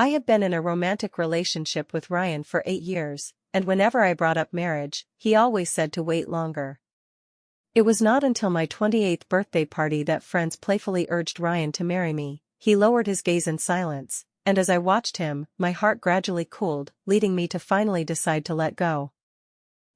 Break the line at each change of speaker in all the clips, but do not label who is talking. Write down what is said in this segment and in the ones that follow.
I have been in a romantic relationship with Ryan for 8 years, and whenever I brought up marriage, he always said to wait longer. It was not until my 28th birthday party that friends playfully urged Ryan to marry me. He lowered his gaze in silence, and as I watched him, my heart gradually cooled, leading me to finally decide to let go.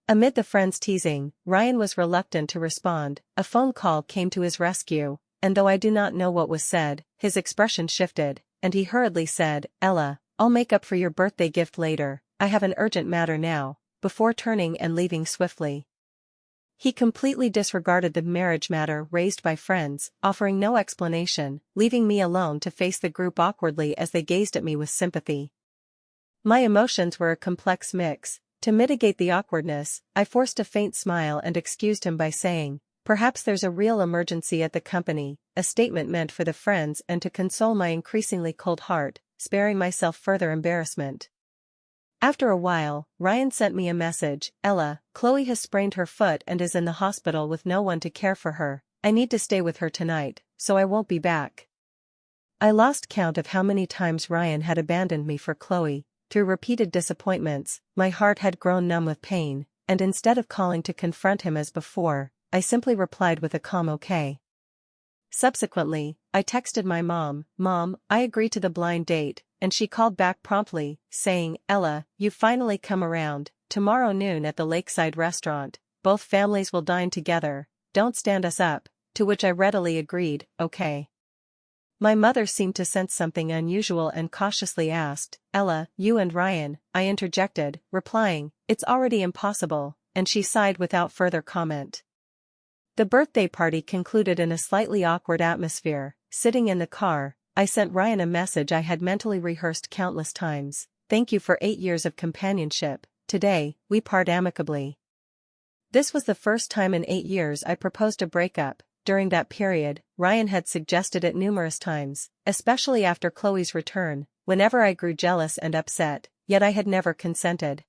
Amid the friends' teasing, Ryan was reluctant to respond. A phone call came to his rescue, and though I do not know what was said, his expression shifted, and he hurriedly said, "Ella, I'll make up for your birthday gift later, I have an urgent matter now," before turning and leaving swiftly. He completely disregarded the marriage matter raised by friends, offering no explanation, leaving me alone to face the group awkwardly as they gazed at me with sympathy. My emotions were a complex mix. To mitigate the awkwardness, I forced a faint smile and excused him by saying, "Perhaps there's a real emergency at the company," a statement meant for the friends and to console my increasingly cold heart, sparing myself further embarrassment. After a while, Ryan sent me a message, "Ella, Chloe has sprained her foot and is in the hospital with no one to care for her. I need to stay with her tonight, so I won't be back." I lost count of how many times Ryan had abandoned me for Chloe. Through repeated disappointments, my heart had grown numb with pain, and instead of calling to confront him as before, I simply replied with a calm okay. Subsequently, I texted my mom, "Mom, I agree to the blind date," and she called back promptly, saying, "Ella, you've finally come around. Tomorrow noon at the Lakeside restaurant, both families will dine together, don't stand us up," to which I readily agreed, "Okay." My mother seemed to sense something unusual and cautiously asked, "Ella, you and Ryan," I interjected, replying, "It's already impossible," and she sighed without further comment. The birthday party concluded in a slightly awkward atmosphere. Sitting in the car, I sent Ryan a message I had mentally rehearsed countless times. "Thank you for 8 years of companionship. Today, we part amicably." This was the first time in 8 years I proposed a breakup. During that period, Ryan had suggested it numerous times, especially after Chloe's return, whenever I grew jealous and upset, yet I had never consented.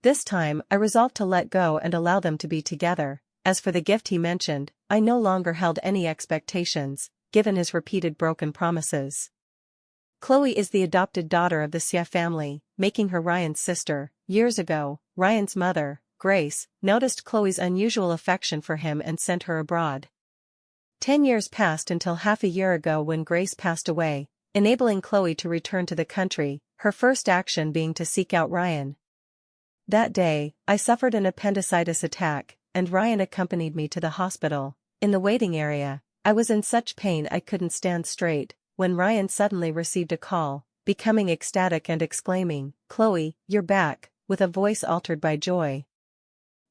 This time, I resolved to let go and allow them to be together. As for the gift he mentioned, I no longer held any expectations, given his repeated broken promises. Chloe is the adopted daughter of the Sia family, making her Ryan's sister. Years ago, Ryan's mother, Grace, noticed Chloe's unusual affection for him and sent her abroad. 10 years passed until half a year ago when Grace passed away, enabling Chloe to return to the country, her first action being to seek out Ryan. That day, I suffered an appendicitis attack, and Ryan accompanied me to the hospital. In the waiting area, I was in such pain I couldn't stand straight, when Ryan suddenly received a call, becoming ecstatic and exclaiming, "Chloe, you're back," with a voice altered by joy.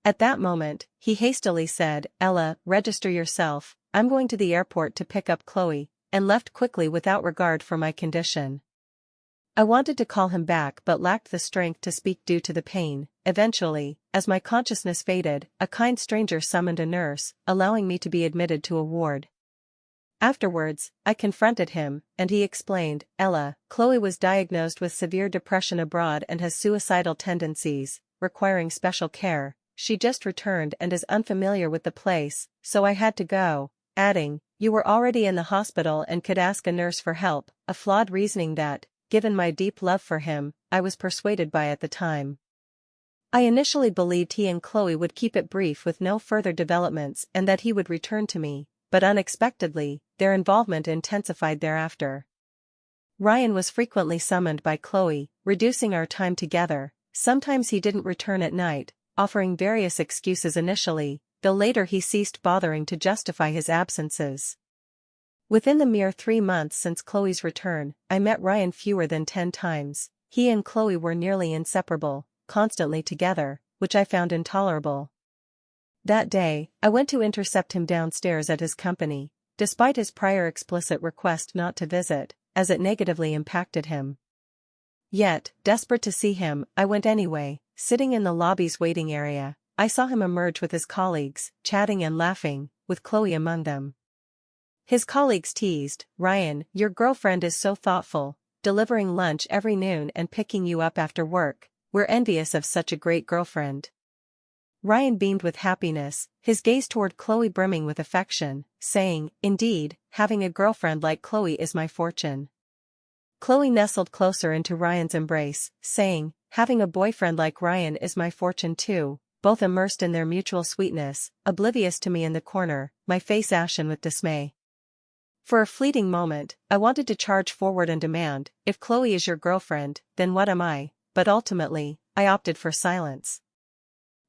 At that moment, he hastily said, "Ella, register yourself, I'm going to the airport to pick up Chloe," and left quickly without regard for my condition. I wanted to call him back but lacked the strength to speak due to the pain. Eventually, as my consciousness faded, a kind stranger summoned a nurse, allowing me to be admitted to a ward. Afterwards, I confronted him, and he explained, "Ella, Chloe was diagnosed with severe depression abroad and has suicidal tendencies, requiring special care. She just returned and is unfamiliar with the place, so I had to go," adding, "You were already in the hospital and could ask a nurse for help," a flawed reasoning that, given my deep love for him, I was persuaded by at the time. I initially believed he and Chloe would keep it brief with no further developments and that he would return to me, but unexpectedly, their involvement intensified thereafter. Ryan was frequently summoned by Chloe, reducing our time together. Sometimes he didn't return at night, offering various excuses initially, though later he ceased bothering to justify his absences. Within the mere 3 months since Chloe's return, I met Ryan fewer than 10 times. He and Chloe were nearly inseparable, constantly together, which I found intolerable. That day, I went to intercept him downstairs at his company, despite his prior explicit request not to visit, as it negatively impacted him. Yet, desperate to see him, I went anyway. Sitting in the lobby's waiting area, I saw him emerge with his colleagues, chatting and laughing, with Chloe among them. His colleagues teased, "Ryan, your girlfriend is so thoughtful, delivering lunch every noon and picking you up after work. We're envious of such a great girlfriend." Ryan beamed with happiness, his gaze toward Chloe brimming with affection, saying, "Indeed, having a girlfriend like Chloe is my fortune." Chloe nestled closer into Ryan's embrace, saying, "Having a boyfriend like Ryan is my fortune too," both immersed in their mutual sweetness, oblivious to me in the corner, my face ashen with dismay. For a fleeting moment, I wanted to charge forward and demand, "If Chloe is your girlfriend, then what am I?" But ultimately, I opted for silence.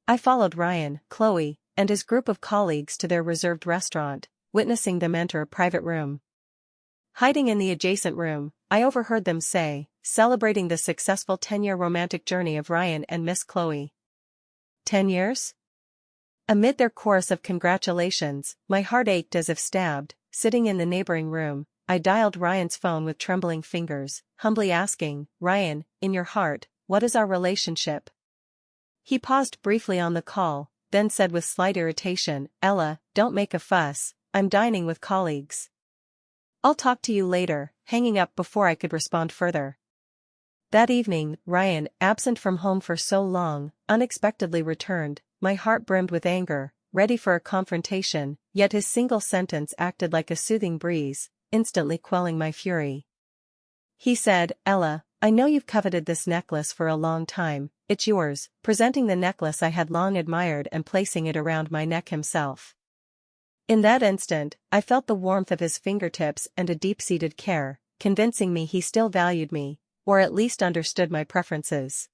I followed Ryan, Chloe, and his group of colleagues to their reserved restaurant, witnessing them enter a private room. Hiding in the adjacent room, I overheard them say, celebrating the successful 10-year romantic journey of Ryan and Miss Chloe. 10 years? Amid their chorus of congratulations, my heart ached as if stabbed. Sitting in the neighboring room, I dialed Ryan's phone with trembling fingers, humbly asking, "Ryan, in your heart, what is our relationship?" He paused briefly on the call, then said with slight irritation, "Ella, don't make a fuss, I'm dining with colleagues. I'll talk to you later," hanging up before I could respond further. That evening, Ryan, absent from home for so long, unexpectedly returned. My heart brimmed with anger, ready for a confrontation, yet his single sentence acted like a soothing breeze, instantly quelling my fury. He said, "Ella, I know you've coveted this necklace for a long time, it's yours," presenting the necklace I had long admired and placing it around my neck himself. In that instant, I felt the warmth of his fingertips and a deep-seated care, convincing me he still valued me, or at least understood my preferences.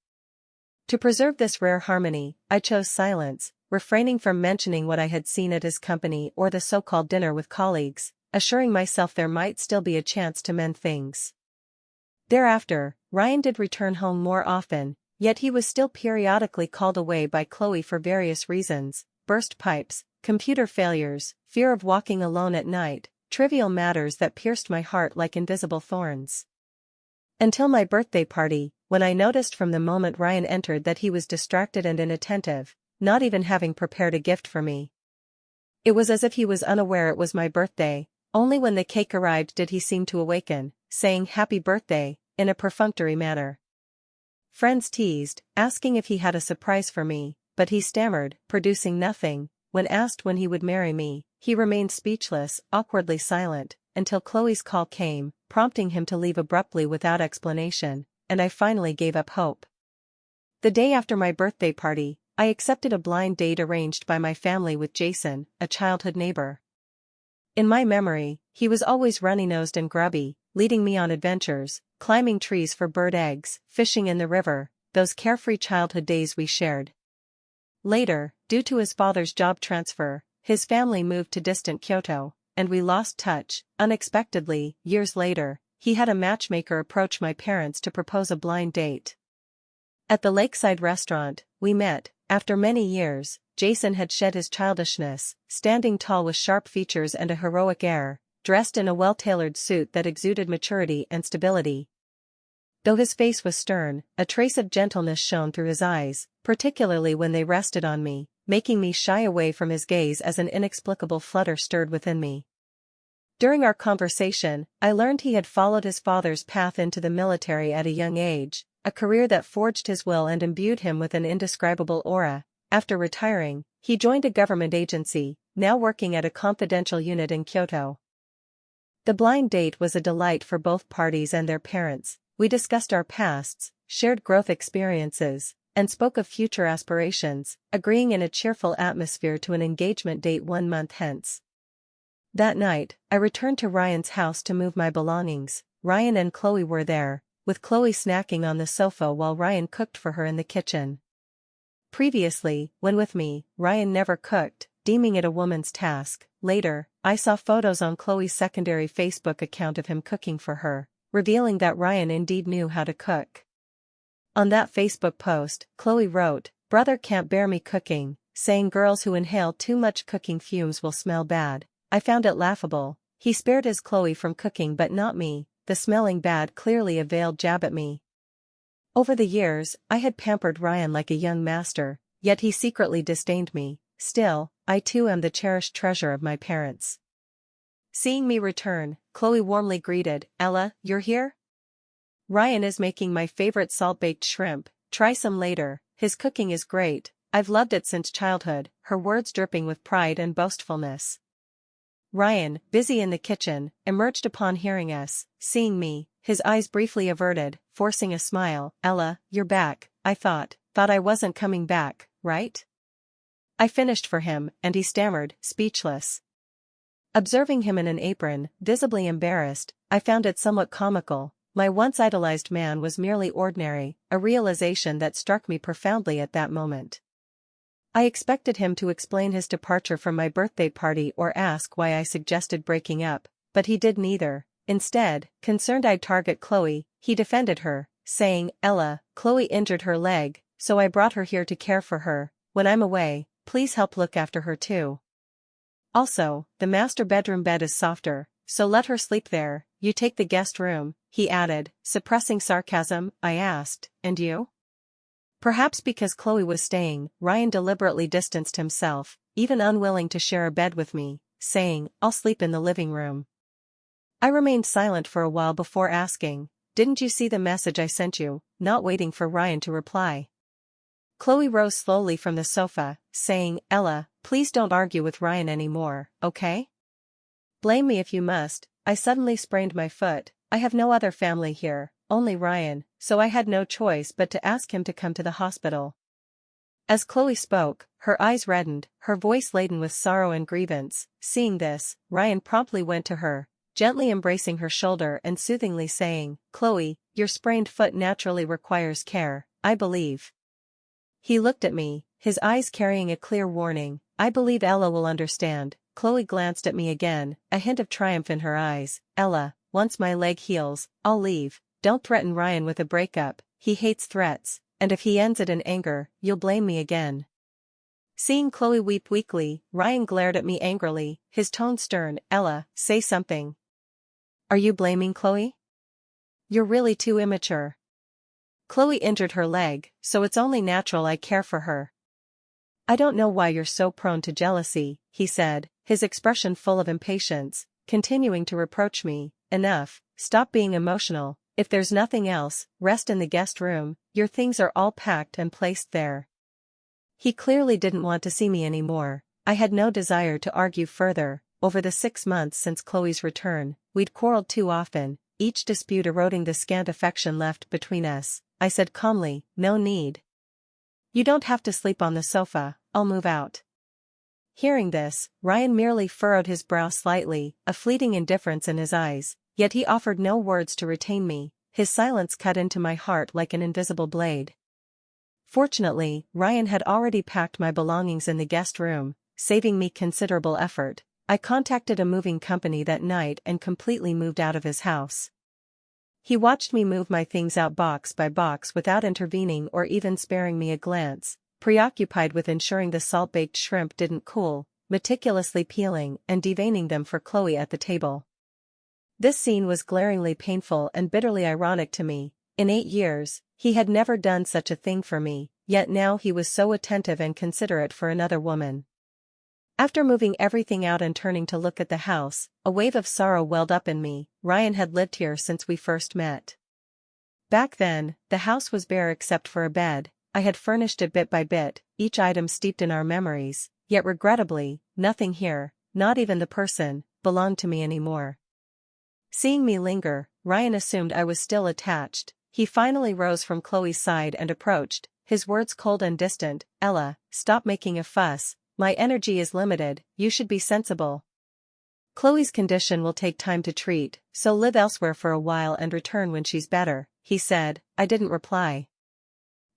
To preserve this rare harmony, I chose silence, refraining from mentioning what I had seen at his company or the so-called dinner with colleagues, assuring myself there might still be a chance to mend things. Thereafter, Ryan did return home more often, yet he was still periodically called away by Chloe for various reasons: burst pipes, computer failures, fear of walking alone at night, trivial matters that pierced my heart like invisible thorns. Until my birthday party, when I noticed from the moment Ryan entered that he was distracted and inattentive, not even having prepared a gift for me. It was as if he was unaware it was my birthday. Only when the cake arrived did he seem to awaken, saying "Happy birthday," in a perfunctory manner. Friends teased, asking if he had a surprise for me, but he stammered, producing nothing. When asked when he would marry me, he remained speechless, awkwardly silent, until Chloe's call came, prompting him to leave abruptly without explanation, and I finally gave up hope. The day after my birthday party, I accepted a blind date arranged by my family with Jason, a childhood neighbor. In my memory, he was always runny-nosed and grubby, leading me on adventures, climbing trees for bird eggs, fishing in the river, those carefree childhood days we shared. Later, due to his father's job transfer, his family moved to distant Kyoto, and we lost touch. Unexpectedly, years later, he had a matchmaker approach my parents to propose a blind date. At the lakeside restaurant, we met. After many years, Jason had shed his childishness, standing tall with sharp features and a heroic air, dressed in a well-tailored suit that exuded maturity and stability. Though his face was stern, a trace of gentleness shone through his eyes, particularly when they rested on me, making me shy away from his gaze as an inexplicable flutter stirred within me. During our conversation, I learned he had followed his father's path into the military at a young age, a career that forged his will and imbued him with an indescribable aura. After retiring, he joined a government agency, now working at a confidential unit in Kyoto. The blind date was a delight for both parties and their parents. We discussed our pasts, shared growth experiences, and spoke of future aspirations, agreeing in a cheerful atmosphere to an engagement date 1 month hence. That night, I returned to Ryan's house to move my belongings. Ryan and Chloe were there, with Chloe snacking on the sofa while Ryan cooked for her in the kitchen. Previously, when with me, Ryan never cooked, deeming it a woman's task. Later, I saw photos on Chloe's secondary Facebook account of him cooking for her, revealing that Ryan indeed knew how to cook. On that Facebook post, Chloe wrote, "Brother can't bear me cooking, saying girls who inhale too much cooking fumes will smell bad." I found it laughable. He spared his Chloe from cooking but not me. The smelling bad clearly a veiled jab at me. Over the years, I had pampered Ryan like a young master, yet he secretly disdained me. Still, I too am the cherished treasure of my parents. Seeing me return, Chloe warmly greeted, "Ella, you're here? Ryan is making my favorite salt-baked shrimp, try some later, his cooking is great, I've loved it since childhood," her words dripping with pride and boastfulness. Ryan, busy in the kitchen, emerged upon hearing us. Seeing me, his eyes briefly averted, forcing a smile. Ella, you're back, I thought I wasn't coming back, right? I finished for him, and he stammered, speechless. Observing him in an apron, visibly embarrassed, I found it somewhat comical. My once idolized man was merely ordinary, a realization that struck me profoundly at that moment. I expected him to explain his departure from my birthday party or ask why I suggested breaking up, but he did neither. Instead, concerned I'd target Chloe, he defended her, saying, Ella, Chloe injured her leg, so I brought her here to care for her. When I'm away, please help look after her too. Also, the master bedroom bed is softer, so let her sleep there. You take the guest room, he added, suppressing sarcasm. I asked, and you? Perhaps because Chloe was staying, Ryan deliberately distanced himself, even unwilling to share a bed with me, saying, I'll sleep in the living room. I remained silent for a while before asking, didn't you see the message I sent you? Not waiting for Ryan to reply. Chloe rose slowly from the sofa, saying, Ella, please don't argue with Ryan anymore, okay? Blame me if you must. I suddenly sprained my foot. I have no other family here, only Ryan, so I had no choice but to ask him to come to the hospital. As Chloe spoke, her eyes reddened, her voice laden with sorrow and grievance. Seeing this, Ryan promptly went to her, gently embracing her shoulder and soothingly saying, Chloe, your sprained foot naturally requires care, I believe. He looked at me, his eyes carrying a clear warning. I believe Ella will understand. Chloe glanced at me again, a hint of triumph in her eyes. Ella, once my leg heals, I'll leave. Don't threaten Ryan with a breakup, he hates threats, and if he ends it in anger, you'll blame me again. Seeing Chloe weep weakly, Ryan glared at me angrily, his tone stern. Ella, say something. Are you blaming Chloe? You're really too immature. Chloe injured her leg, so it's only natural I care for her. I don't know why you're so prone to jealousy, he said, his expression full of impatience, continuing to reproach me. Enough, stop being emotional. If there's nothing else, rest in the guest room, your things are all packed and placed there. He clearly didn't want to see me anymore. I had no desire to argue further. Over the 6 months since Chloe's return, we'd quarreled too often, each dispute eroding the scant affection left between us. I said calmly, no need. You don't have to sleep on the sofa, I'll move out. Hearing this, Ryan merely furrowed his brow slightly, a fleeting indifference in his eyes, yet he offered no words to retain me. His silence cut into my heart like an invisible blade. Fortunately, Ryan had already packed my belongings in the guest room, saving me considerable effort. I contacted a moving company that night and completely moved out of his house. He watched me move my things out box by box without intervening or even sparing me a glance, preoccupied with ensuring the salt-baked shrimp didn't cool, meticulously peeling and deveining them for Chloe at the table. This scene was glaringly painful and bitterly ironic to me. In 8 years, he had never done such a thing for me, yet now he was so attentive and considerate for another woman. After moving everything out and turning to look at the house, a wave of sorrow welled up in me. Ryan had lived here since we first met. Back then, the house was bare except for a bed. I had furnished it bit by bit, each item steeped in our memories, yet regrettably, nothing here, not even the person, belonged to me anymore. Seeing me linger, Ryan assumed I was still attached. He finally rose from Chloe's side and approached, his words cold and distant. Ella, stop making a fuss. My energy is limited, you should be sensible. Chloe's condition will take time to treat, so live elsewhere for a while and return when she's better, he said. I didn't reply.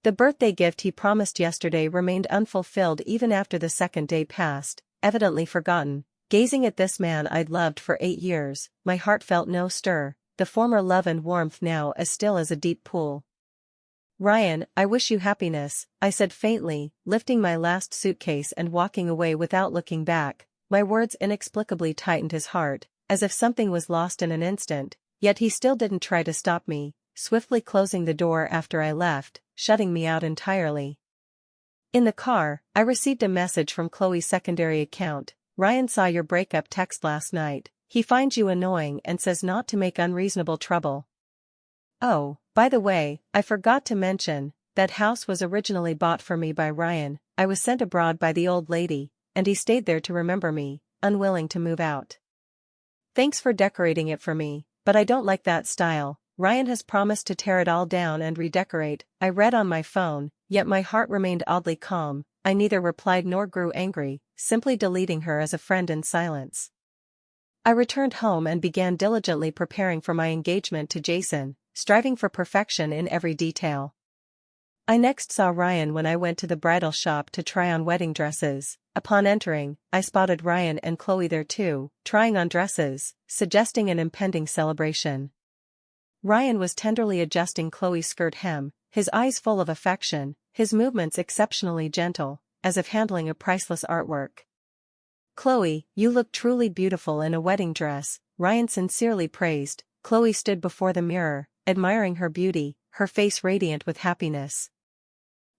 The birthday gift he promised yesterday remained unfulfilled even after the second day passed, evidently forgotten. Gazing at this man I'd loved for 8 years, my heart felt no stir, the former love and warmth now as still as a deep pool. Ryan, I wish you happiness, I said faintly, lifting my last suitcase and walking away without looking back. My words inexplicably tightened his heart, as if something was lost in an instant, yet he still didn't try to stop me, swiftly closing the door after I left, shutting me out entirely. In the car, I received a message from Chloe's secondary account. Ryan saw your breakup text last night. He finds you annoying and says not to make unreasonable trouble. Oh, by the way, I forgot to mention, that house was originally bought for me by Ryan. I was sent abroad by the old lady, and he stayed there to remember me, unwilling to move out. Thanks for decorating it for me, but I don't like that style. Ryan has promised to tear it all down and redecorate, I read on my phone, yet my heart remained oddly calm. I neither replied nor grew angry, simply deleting her as a friend in silence. I returned home and began diligently preparing for my engagement to Jason, striving for perfection in every detail. I next saw Ryan when I went to the bridal shop to try on wedding dresses. Upon entering, I spotted Ryan and Chloe there too, trying on dresses, suggesting an impending celebration. Ryan was tenderly adjusting Chloe's skirt hem, his eyes full of affection, his movements exceptionally gentle, as if handling a priceless artwork. "Chloe, you look truly beautiful in a wedding dress," Ryan sincerely praised. Chloe stood before the mirror, admiring her beauty, her face radiant with happiness.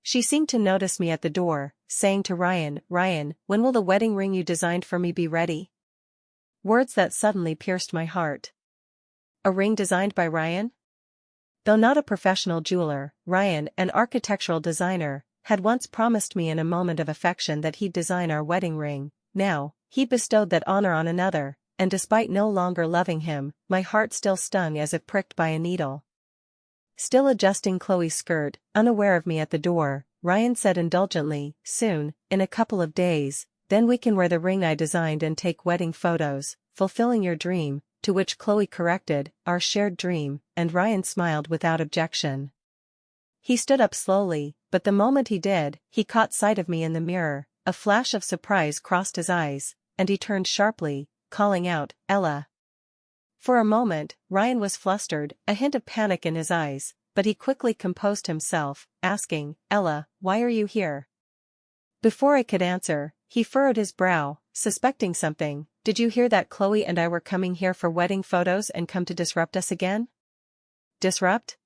She seemed to notice me at the door, saying to Ryan, "Ryan, when will the wedding ring you designed for me be ready?" Words that suddenly pierced my heart. A ring designed by Ryan? Though not a professional jeweler, Ryan, an architectural designer, had once promised me in a moment of affection that he'd design our wedding ring. Now, he bestowed that honor on another, and despite no longer loving him, my heart still stung as if pricked by a needle. Still adjusting Chloe's skirt, unaware of me at the door, Ryan said indulgently, "Soon, in a couple of days, then we can wear the ring I designed and take wedding photos, fulfilling your dream," to which Chloe corrected, "Our shared dream," and Ryan smiled without objection. He stood up slowly, but the moment he did, he caught sight of me in the mirror, a flash of surprise crossed his eyes, and he turned sharply, calling out, "Ella." For a moment, Ryan was flustered, a hint of panic in his eyes, but he quickly composed himself, asking, "Ella, why are you here?" Before I could answer, he furrowed his brow, suspecting something. "Did you hear that Chloe and I were coming here for wedding photos and come to disrupt us again?" Disrupt?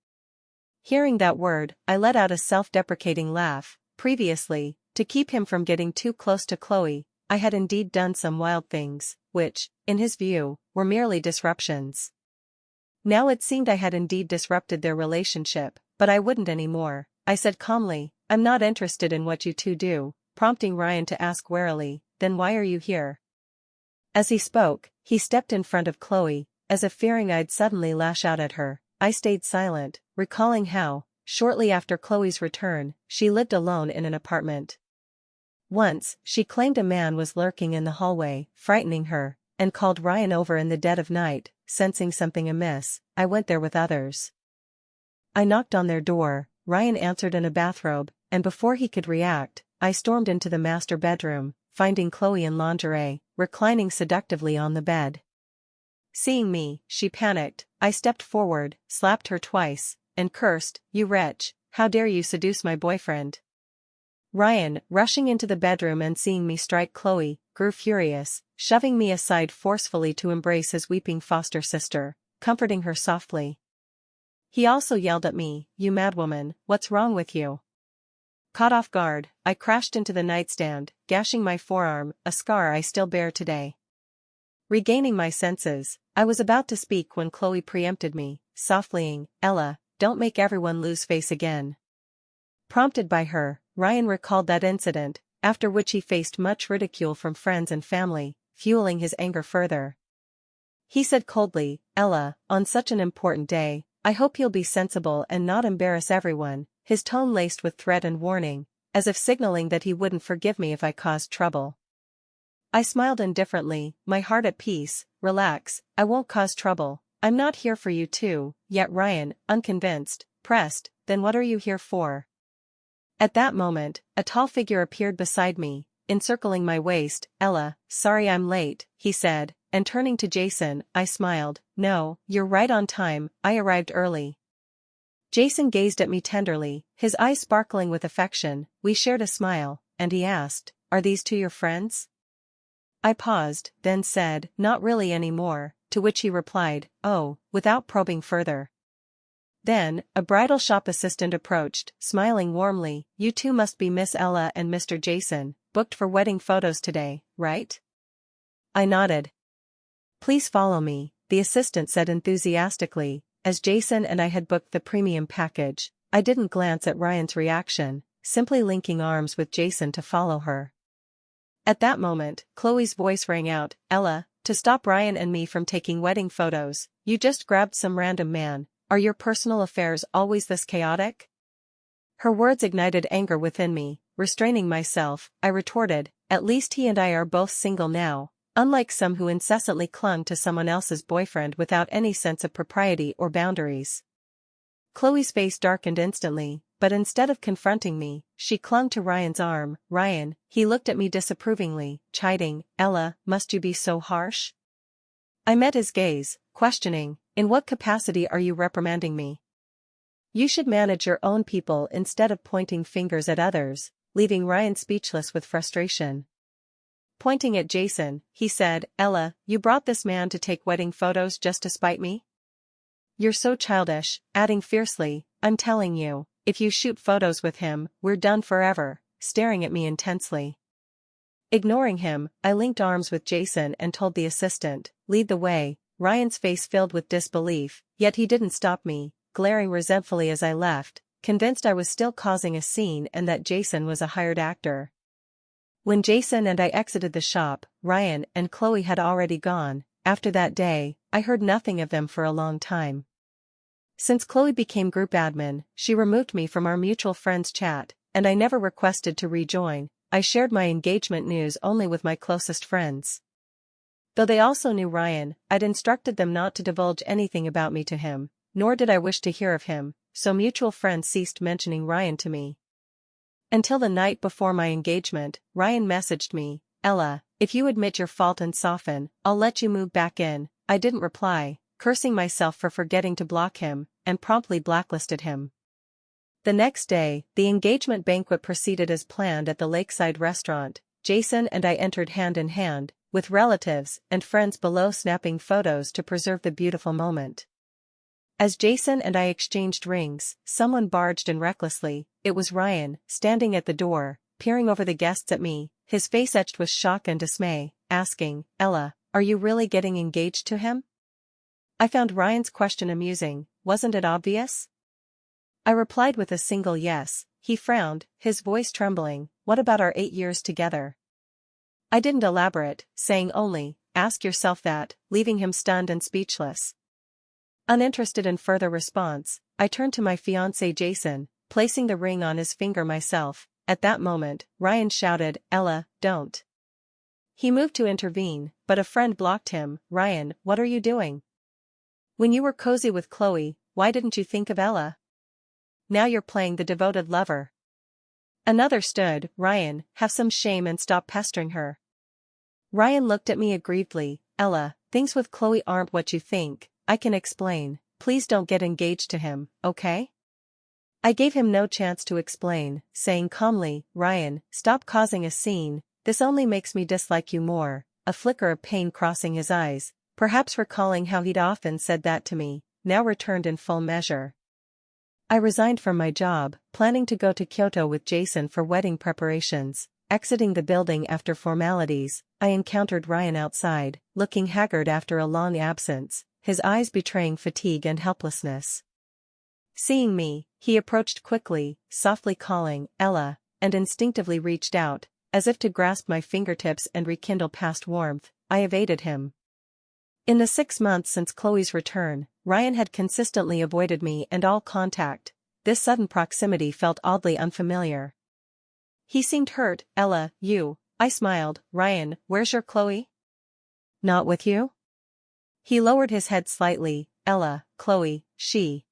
Hearing that word, I let out a self-deprecating laugh. Previously, to keep him from getting too close to Chloe, I had indeed done some wild things, which, in his view, were merely disruptions. Now it seemed I had indeed disrupted their relationship, but I wouldn't anymore. I said calmly, "I'm not interested in what you two do," prompting Ryan to ask warily, "Then why are you here?" As he spoke, he stepped in front of Chloe, as if fearing I'd suddenly lash out at her. I stayed silent, recalling how, shortly after Chloe's return, she lived alone in an apartment. Once, she claimed a man was lurking in the hallway, frightening her, and called Ryan over in the dead of night. Sensing something amiss, I went there with others. I knocked on their door, Ryan answered in a bathrobe, and before he could react, I stormed into the master bedroom, finding Chloe in lingerie, reclining seductively on the bed. Seeing me, she panicked. I stepped forward, slapped her twice, and cursed, "You wretch, how dare you seduce my boyfriend?" Ryan, rushing into the bedroom and seeing me strike Chloe, grew furious, shoving me aside forcefully to embrace his weeping foster sister, comforting her softly. He also yelled at me, "You madwoman, what's wrong with you?" Caught off guard, I crashed into the nightstand, gashing my forearm, a scar I still bear today. Regaining my senses, I was about to speak when Chloe preempted me, softlying, "Ella, don't make everyone lose face again." Prompted by her, Ryan recalled that incident, after which he faced much ridicule from friends and family, fueling his anger further. He said coldly, "Ella, on such an important day, I hope you'll be sensible and not embarrass everyone," his tone laced with threat and warning, as if signaling that he wouldn't forgive me if I caused trouble. I smiled indifferently, my heart at peace. "Relax, I won't cause trouble. I'm not here for you too." Yet Ryan, unconvinced, pressed, "Then what are you here for?" At that moment, a tall figure appeared beside me, encircling my waist. "Ella, sorry I'm late," he said, and turning to Jason, I smiled. "No, you're right on time, I arrived early." Jason gazed at me tenderly, his eyes sparkling with affection. We shared a smile, and he asked, "Are these two your friends?" I paused, then said, "Not really anymore," to which he replied, "Oh," without probing further. Then, a bridal shop assistant approached, smiling warmly. "You two must be Miss Ella and Mr. Jason, booked for wedding photos today, right?" I nodded. "Please follow me," the assistant said enthusiastically, as Jason and I had booked the premium package. I didn't glance at Ryan's reaction, simply linking arms with Jason to follow her. At that moment, Chloe's voice rang out, "Ella, to stop Ryan and me from taking wedding photos, you just grabbed some random man. Are your personal affairs always this chaotic? Her words ignited anger within me. Restraining myself, I retorted, at least he and I are both single now, unlike some who incessantly clung to someone else's boyfriend without any sense of propriety or boundaries. Chloe's face darkened instantly, but instead of confronting me, she clung to Ryan's arm. Ryan, he looked at me disapprovingly, chiding, Ella, must you be so harsh? I met his gaze, questioning, in what capacity are you reprimanding me? You should manage your own people instead of pointing fingers at others, leaving Ryan speechless with frustration. Pointing at Jason, he said, Ella, you brought this man to take wedding photos just to spite me? You're so childish, adding fiercely, I'm telling you, if you shoot photos with him, we're done forever, staring at me intensely. Ignoring him, I linked arms with Jason and told the assistant, lead the way. Ryan's face filled with disbelief, yet he didn't stop me, glaring resentfully as I left, convinced I was still causing a scene and that Jason was a hired actor. When Jason and I exited the shop, Ryan and Chloe had already gone. After that day, I heard nothing of them for a long time. Since Chloe became group admin, she removed me from our mutual friends chat, and I never requested to rejoin. I shared my engagement news only with my closest friends. Though they also knew Ryan, I'd instructed them not to divulge anything about me to him, nor did I wish to hear of him, so mutual friends ceased mentioning Ryan to me. Until the night before my engagement, Ryan messaged me, Ella, if you admit your fault and soften, I'll let you move back in. I didn't reply, cursing myself for forgetting to block him, and promptly blacklisted him. The next day, the engagement banquet proceeded as planned at the lakeside restaurant. Jason and I entered hand in hand, with relatives and friends below snapping photos to preserve the beautiful moment. As Jason and I exchanged rings, someone barged in recklessly. It was Ryan, standing at the door, peering over the guests at me, his face etched with shock and dismay, asking, Ella, are you really getting engaged to him? I found Ryan's question amusing. Wasn't it obvious? I replied with a single yes. He frowned, his voice trembling. What about our 8 years together? I didn't elaborate, saying only, ask yourself that, leaving him stunned and speechless. Uninterested in further response, I turned to my fiancé Jason, placing the ring on his finger myself. At that moment, Ryan shouted, Ella, don't. He moved to intervene, but a friend blocked him. Ryan, what are you doing? When you were cozy with Chloe, why didn't you think of Ella? Now you're playing the devoted lover. Another stood, Ryan, have some shame and stop pestering her. Ryan looked at me aggrievedly, Ella, things with Chloe aren't what you think, I can explain, please don't get engaged to him, okay? I gave him no chance to explain, saying calmly, Ryan, stop causing a scene, this only makes me dislike you more, a flicker of pain crossing his eyes, perhaps recalling how he'd often said that to me, now returned in full measure. I resigned from my job, planning to go to Kyoto with Jason for wedding preparations. Exiting the building after formalities, I encountered Ryan outside, looking haggard after a long absence, his eyes betraying fatigue and helplessness. Seeing me, he approached quickly, softly calling, Ella, and instinctively reached out, as if to grasp my fingertips and rekindle past warmth. I evaded him. In the 6 months since Chloe's return, Ryan had consistently avoided me and all contact. This sudden proximity felt oddly unfamiliar. He seemed hurt. Ella, you. I smiled. Ryan, where's your Chloe? Not with you? He lowered his head slightly. Ella, Chloe, she.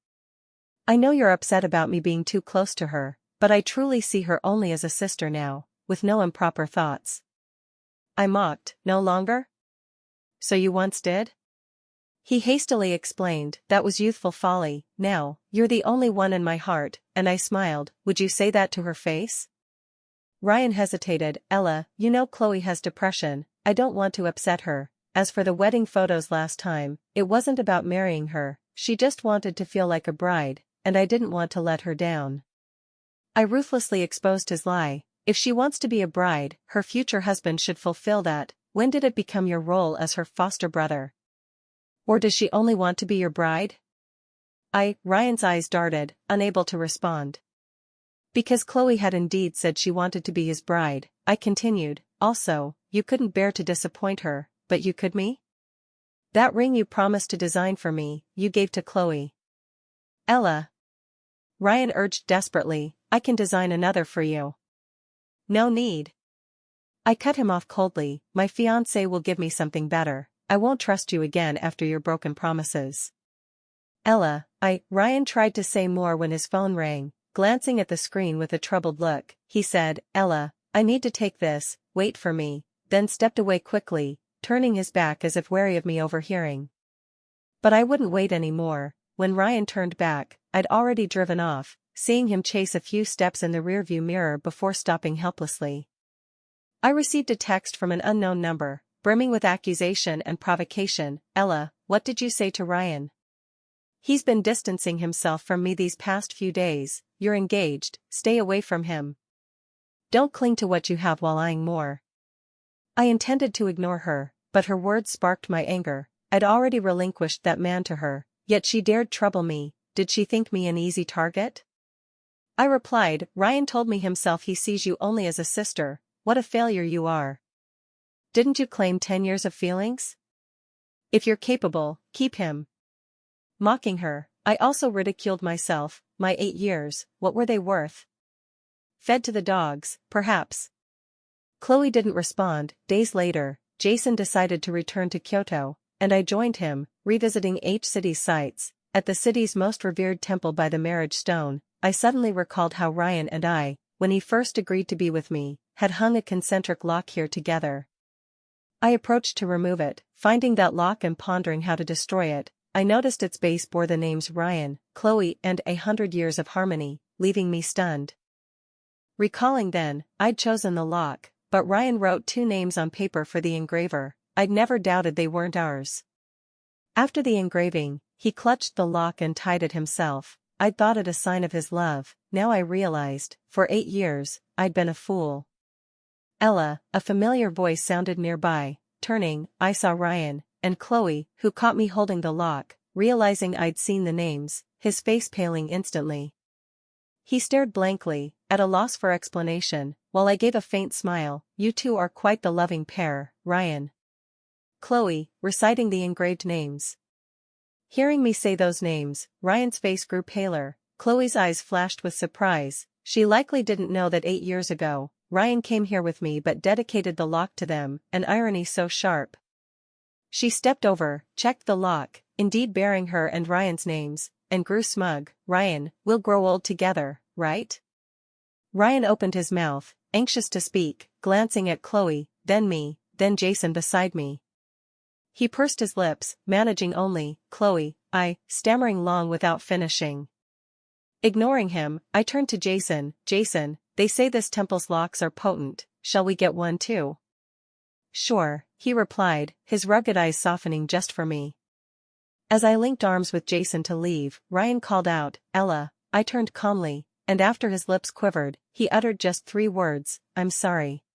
I know you're upset about me being too close to her, but I truly see her only as a sister now, with no improper thoughts. I mocked. No longer? So you once did? He hastily explained, that was youthful folly. Now, you're the only one in my heart, and I smiled. Would you say that to her face? Ryan hesitated. Ella, you know Chloe has depression, I don't want to upset her. As for the wedding photos last time, it wasn't about marrying her, she just wanted to feel like a bride, and I didn't want to let her down. I ruthlessly exposed his lie. If she wants to be a bride, her future husband should fulfill that. When did it become your role as her foster brother? Or does she only want to be your bride? Ryan's eyes darted, unable to respond. Because Chloe had indeed said she wanted to be his bride, I continued, also, you couldn't bear to disappoint her, but you could me? That ring you promised to design for me, you gave to Chloe. Ella. Ryan urged desperately, I can design another for you. No need. I cut him off coldly, my fiancé will give me something better, I won't trust you again after your broken promises. Ella, Ryan tried to say more when his phone rang, glancing at the screen with a troubled look, he said, Ella, I need to take this, wait for me, then stepped away quickly, turning his back as if wary of me overhearing. But I wouldn't wait anymore. When Ryan turned back, I'd already driven off, seeing him chase a few steps in the rearview mirror before stopping helplessly. I received a text from an unknown number, brimming with accusation and provocation. Ella, what did you say to Ryan? He's been distancing himself from me these past few days, you're engaged, stay away from him. Don't cling to what you have while eyeing more. I intended to ignore her, but her words sparked my anger. I'd already relinquished that man to her, yet she dared trouble me. Did she think me an easy target? I replied, Ryan told me himself he sees you only as a sister, what a failure you are. Didn't you claim 10 years of feelings? If you're capable, keep him. Mocking her, I also ridiculed myself, my 8 years, what were they worth? Fed to the dogs, perhaps. Chloe didn't respond. Days later, Jason decided to return to Kyoto, and I joined him, revisiting H-City's sites. At the city's most revered temple by the marriage stone, I suddenly recalled how Ryan and I, when he first agreed to be with me, had hung a concentric lock here together. I approached to remove it, finding that lock and pondering how to destroy it. I noticed its base bore the names Ryan, Chloe and 100 Years of Harmony, leaving me stunned. Recalling then, I'd chosen the lock, but Ryan wrote 2 names on paper for the engraver. I'd never doubted they weren't ours. After the engraving, he clutched the lock and tied it himself. I'd thought it a sign of his love. Now I realized, for 8 years, I'd been a fool. Ella, a familiar voice sounded nearby. Turning, I saw Ryan, and Chloe, who caught me holding the lock, realizing I'd seen the names, his face paling instantly. He stared blankly, at a loss for explanation, while I gave a faint smile. You two are quite the loving pair, Ryan. Chloe, reciting the engraved names. Hearing me say those names, Ryan's face grew paler, Chloe's eyes flashed with surprise. She likely didn't know that 8 years ago, Ryan came here with me but dedicated the lock to them, an irony so sharp. She stepped over, checked the lock, indeed bearing her and Ryan's names, and grew smug. Ryan, we'll grow old together, right? Ryan opened his mouth, anxious to speak, glancing at Chloe, then me, then Jason beside me. He pursed his lips, managing only, Chloe, stammering long without finishing. Ignoring him, I turned to Jason. Jason, they say this temple's locks are potent, shall we get one too? Sure, he replied, his rugged eyes softening just for me. As I linked arms with Jason to leave, Ryan called out, Ella. I turned calmly, and after his lips quivered, he uttered just 3 words, I'm sorry.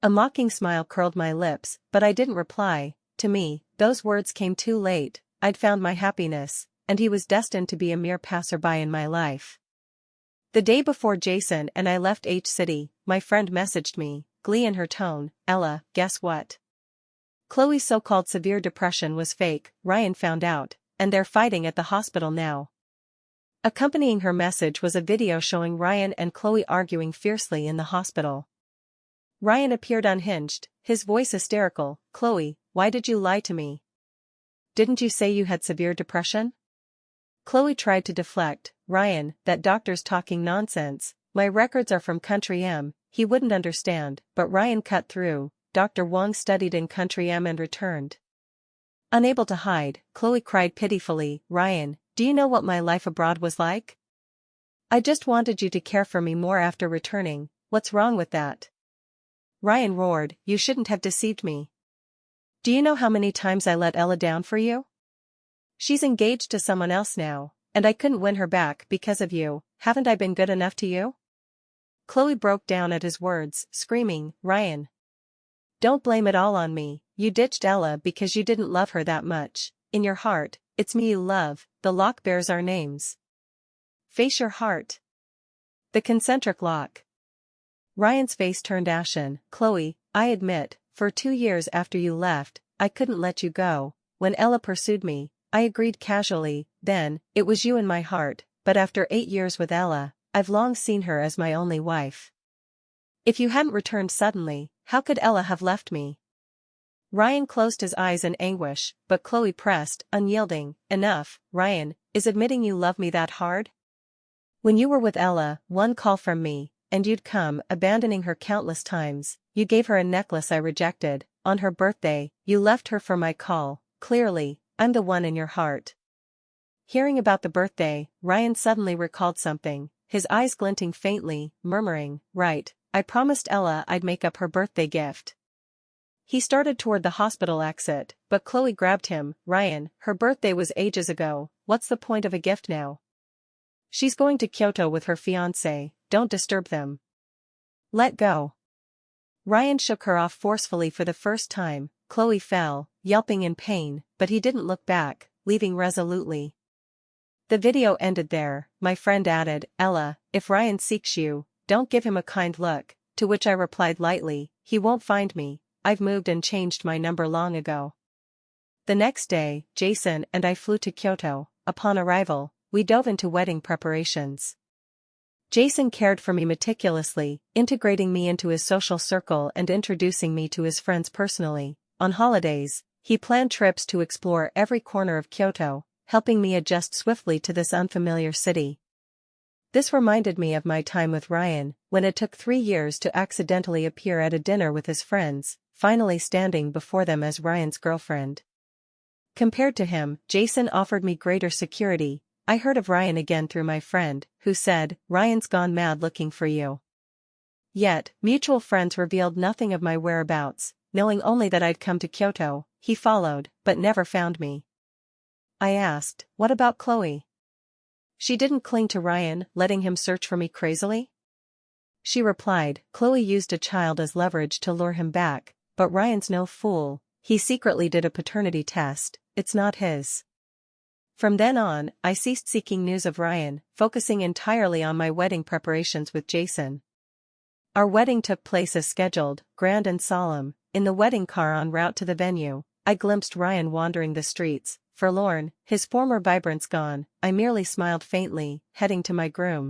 A mocking smile curled my lips, but I didn't reply. To me, those words came too late. I'd found my happiness, and he was destined to be a mere passerby in my life. The day before Jason and I left H-City, my friend messaged me, glee in her tone, Ella, guess what? Chloe's so-called severe depression was fake, Ryan found out, and they're fighting at the hospital now. Accompanying her message was a video showing Ryan and Chloe arguing fiercely in the hospital. Ryan appeared unhinged, his voice hysterical. Chloe, why did you lie to me? Didn't you say you had severe depression? Chloe tried to deflect. Ryan, that doctor's talking nonsense. My records are from Country M. He wouldn't understand, but Ryan cut through. Dr. Wong studied in Country M and returned. Unable to hide, Chloe cried pitifully, Ryan, do you know what my life abroad was like? I just wanted you to care for me more after returning. What's wrong with that? Ryan roared, you shouldn't have deceived me. Do you know how many times I let Ella down for you? She's engaged to someone else now, and I couldn't win her back because of you. Haven't I been good enough to you? Chloe broke down at his words, screaming, Ryan. Don't blame it all on me. You ditched Ella because you didn't love her that much. In your heart, it's me you love. The lock bears our names. Face your heart. The concentric lock. Ryan's face turned ashen. Chloe, I admit, for 2 years after you left, I couldn't let you go. when Ella pursued me, I agreed casually, then, it was you in my heart, but after 8 years with Ella, I've long seen her as my only wife. If you hadn't returned suddenly, how could Ella have left me? Ryan closed his eyes in anguish, but Chloe pressed, unyielding, enough, Ryan, is admitting you love me that hard? When you were with Ella, one call from me, and you'd come, abandoning her countless times. You gave her a necklace I rejected. On her birthday, you left her for my call. Clearly, I'm the one in your heart. Hearing about the birthday, Ryan suddenly recalled something, his eyes glinting faintly, murmuring, right, I promised Ella I'd make up her birthday gift. He started toward the hospital exit, but Chloe grabbed him. Ryan, her birthday was ages ago, what's the point of a gift now? She's going to Kyoto with her fiancé, don't disturb them. Let go. Ryan shook her off forcefully for the first time. Chloe fell, yelping in pain, but he didn't look back, leaving resolutely. The video ended there. My friend added, Ella, if Ryan seeks you, don't give him a kind look, to which I replied lightly, he won't find me, I've moved and changed my number long ago. The next day, Jason and I flew to Kyoto. Upon arrival, we dove into wedding preparations. Jason cared for me meticulously, integrating me into his social circle and introducing me to his friends personally. On holidays, he planned trips to explore every corner of Kyoto, helping me adjust swiftly to this unfamiliar city. This reminded me of my time with Ryan, when it took 3 years to accidentally appear at a dinner with his friends, finally standing before them as Ryan's girlfriend. Compared to him, Jason offered me greater security. I heard of Ryan again through my friend, who said, Ryan's gone mad looking for you. Yet, mutual friends revealed nothing of my whereabouts, knowing only that I'd come to Kyoto. He followed, but never found me. I asked, what about Chloe? She didn't cling to Ryan, letting him search for me crazily? She replied, Chloe used a child as leverage to lure him back, but Ryan's no fool, he secretly did a paternity test, it's not his. From then on, I ceased seeking news of Ryan, focusing entirely on my wedding preparations with Jason. Our wedding took place as scheduled, grand and solemn. In the wedding car en route to the venue, I glimpsed Ryan wandering the streets, forlorn, his former vibrance gone. I merely smiled faintly, heading to my groom.